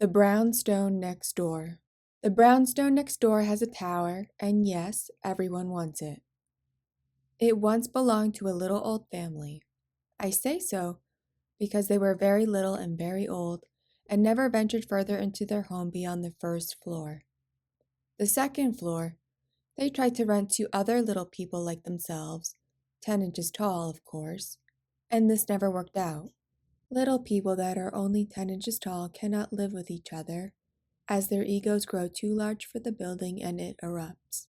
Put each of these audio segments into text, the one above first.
The Brownstone Next Door. The brownstone next door has a tower, and yes, everyone wants it. It once belonged to a little old family. I say so because they were very little and very old, and never ventured further into their home beyond the first floor. The second floor, they tried to rent to other little people like themselves, 10 inches tall, of course, and this never worked out. Little people that are only 10 inches tall cannot live with each other, as their egos grow too large for the building and it erupts.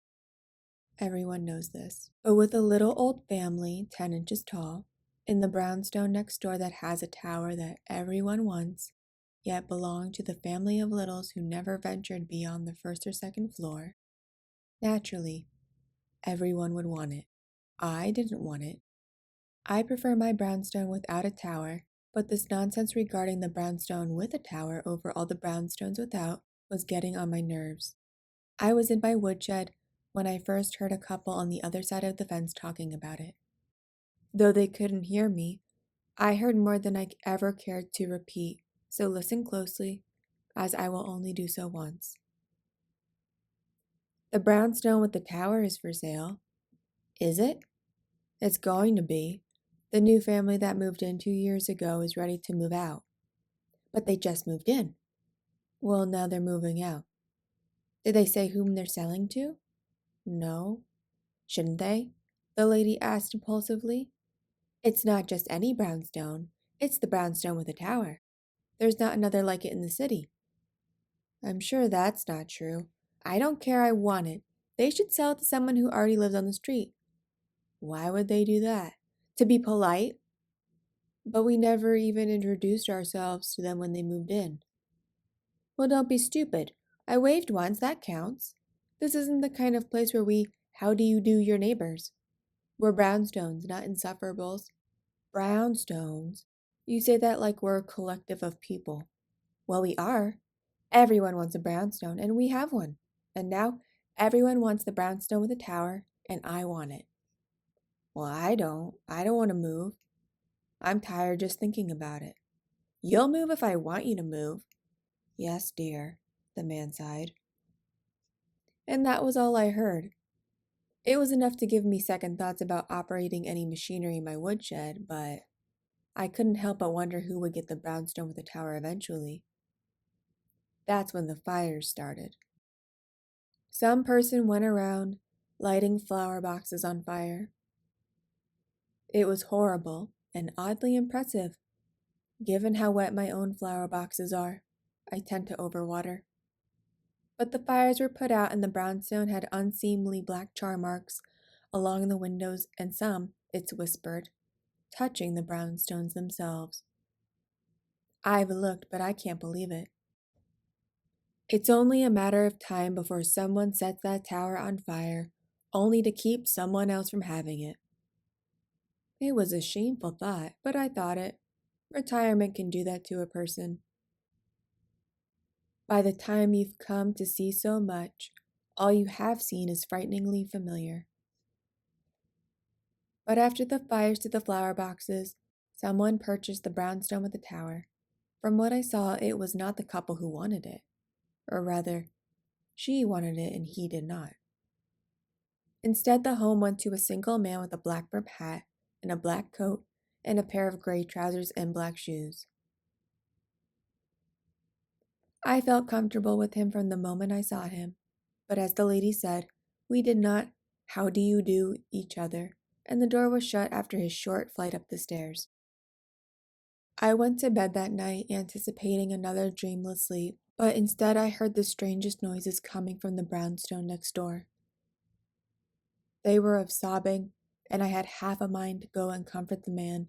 Everyone knows this. But with a little old family, 10 inches tall, in the brownstone next door that has a tower that everyone wants, yet belonged to the family of littles who never ventured beyond the first or second floor, naturally, everyone would want it. I didn't want it. I prefer my brownstone without a tower, but this nonsense regarding the brownstone with a tower over all the brownstones without was getting on my nerves. I was in my woodshed when I first heard a couple on the other side of the fence talking about it. Though they couldn't hear me, I heard more than I ever cared to repeat, so listen closely, as I will only do so once. The brownstone with the tower is for sale. Is it? It's going to be. The new family that moved in 2 years ago is ready to move out. But they just moved in. Well, now they're moving out. Did they say whom they're selling to? No. Shouldn't they? The lady asked impulsively. It's not just any brownstone. It's the brownstone with a tower. There's not another like it in the city. I'm sure that's not true. I don't care, I want it. They should sell it to someone who already lives on the street. Why would they do that? To be polite? But we never even introduced ourselves to them when they moved in. Well, don't be stupid. I waved once, that counts. This isn't the kind of place where we how do you do your neighbors. We're brownstones, not insufferables. Brownstones? You say that like we're a collective of people. Well, we are. Everyone wants a brownstone, and we have one. And now, everyone wants the brownstone with a tower, and I want it. Well, I don't. I don't want to move. I'm tired just thinking about it. You'll move if I want you to move. Yes, dear, the man sighed. And that was all I heard. It was enough to give me second thoughts about operating any machinery in my woodshed, but I couldn't help but wonder who would get the brownstone with the tower eventually. That's when the fires started. Some person went around lighting flower boxes on fire. It was horrible and oddly impressive, given how wet my own flower boxes are. I tend to overwater. But the fires were put out and the brownstone had unseemly black char marks along the windows and some, it's whispered, touching the brownstones themselves. I've looked, but I can't believe it. It's only a matter of time before someone sets that tower on fire, only to keep someone else from having it. It was a shameful thought, but I thought it. Retirement can do that to a person. By the time you've come to see so much, all you have seen is frighteningly familiar. But after the fires to the flower boxes, someone purchased the brownstone with the tower. From what I saw, it was not the couple who wanted it. Or rather, she wanted it and he did not. Instead, the home went to a single man with a black brim hat and a black coat and a pair of gray trousers and black shoes. I felt comfortable with him from the moment I saw him, but as the lady said, we did not how do you do each other, and the door was shut after his short flight up the stairs. I went to bed that night anticipating another dreamless sleep, but instead I heard the strangest noises coming from the brownstone next door. They were of sobbing, and I had half a mind to go and comfort the man,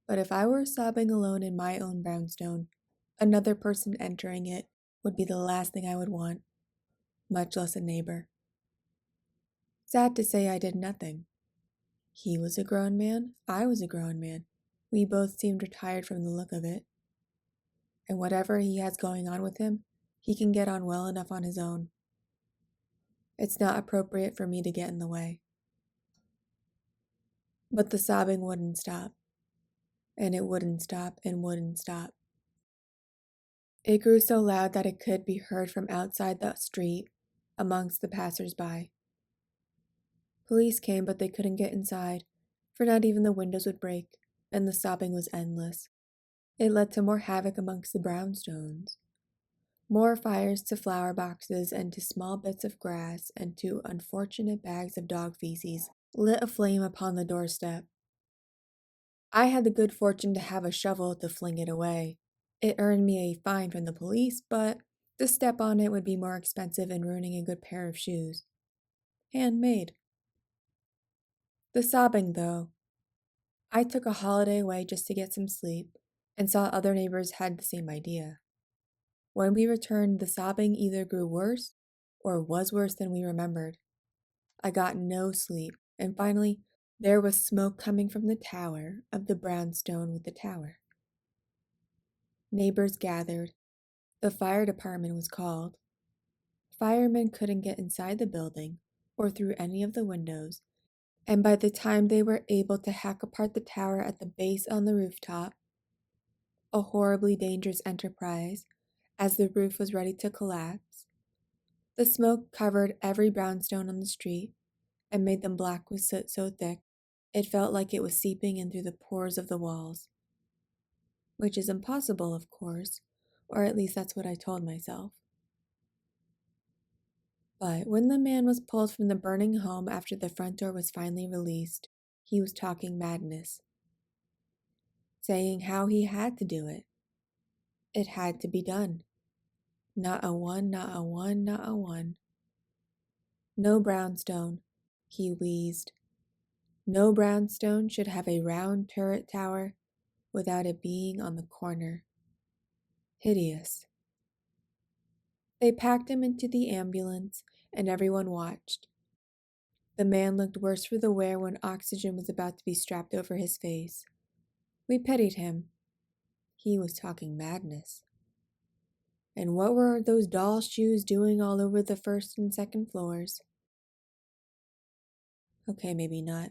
but if I were sobbing alone in my own brownstone, another person entering it would be the last thing I would want, much less a neighbor. Sad to say, I did nothing. He was a grown man, I was a grown man. We both seemed retired from the look of it. And whatever he has going on with him, he can get on well enough on his own. It's not appropriate for me to get in the way. But the sobbing wouldn't stop. And it wouldn't stop and wouldn't stop. It grew so loud that it could be heard from outside the street, amongst the passers-by. Police came, but they couldn't get inside, for not even the windows would break, and the sobbing was endless. It led to more havoc amongst the brownstones. More fires to flower boxes and to small bits of grass and to unfortunate bags of dog feces lit a flame upon the doorstep. I had the good fortune to have a shovel to fling it away. It earned me a fine from the police, but to step on it would be more expensive and ruining a good pair of shoes. Handmade. The sobbing, though. I took a holiday away just to get some sleep, and saw other neighbors had the same idea. When we returned, the sobbing either grew worse or was worse than we remembered. I got no sleep, and finally, there was smoke coming from the tower of the brownstone with the tower. Neighbors gathered. The fire department was called. Firemen couldn't get inside the building or through any of the windows, and by the time they were able to hack apart the tower at the base on the rooftop, a horribly dangerous enterprise, as the roof was ready to collapse, the smoke covered every brownstone on the street and made them black with soot so thick it felt like it was seeping in through the pores of the walls. Which is impossible, of course, or at least that's what I told myself. But when the man was pulled from the burning home after the front door was finally released, he was talking madness, saying how he had to do it. It had to be done. Not a one, not a one, not a one. No brownstone, he wheezed. No brownstone should have a round turret tower without it being on the corner. Hideous. They packed him into the ambulance, and everyone watched. The man looked worse for the wear when oxygen was about to be strapped over his face. We pitied him. He was talking madness. And what were those doll shoes doing all over the first and second floors? Okay, maybe not.